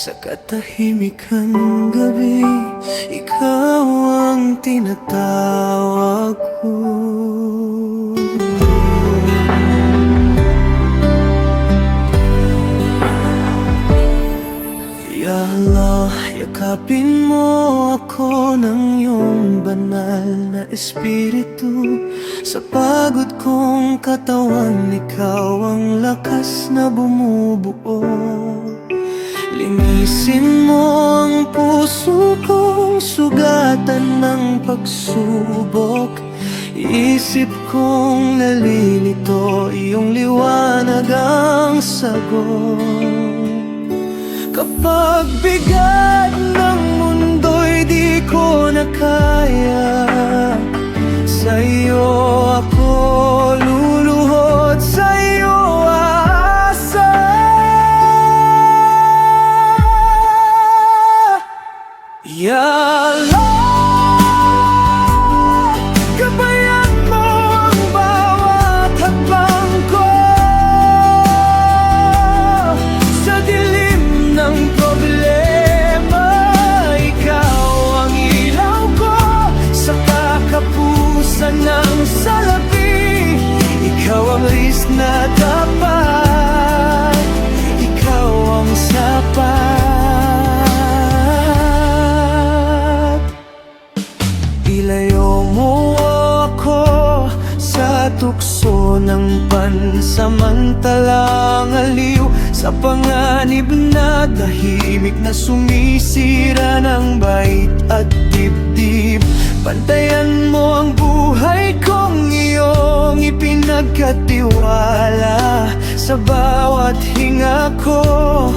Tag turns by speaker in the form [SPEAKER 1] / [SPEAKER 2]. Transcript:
[SPEAKER 1] Sa katahimikan gabi, ikaw ang tinatawag ko. Ya Allah, yakapin mo ako ng iyong banal na espiritu. Sa pagod kong katawan, ikaw ang lakas na bumubuo. Linisin mo ang puso kong sugatan ng pagsubok. Isip kong nalilito, iyong liwanag ang sagot. Kapag bigat ng mundo'y di ko na kaya, sa iyo ako luluhod, sa iyo aasa. Ya Allah, gabayan mo ang bawat hakbang ko. Sa dilim ng problema, ikaw ang ilaw ko. Sa kakapusan ng salapi, ikaw ang lis na tapat, ikaw ang sapat. Ilayo mo ako sa tukso ng pansamantalang aliw, sa panganib na tahimik na sumisira ng bait at dibdib. Bantayan mo ang buhay kong iyong ipinagkatiwala. Sa bawat hinga ko,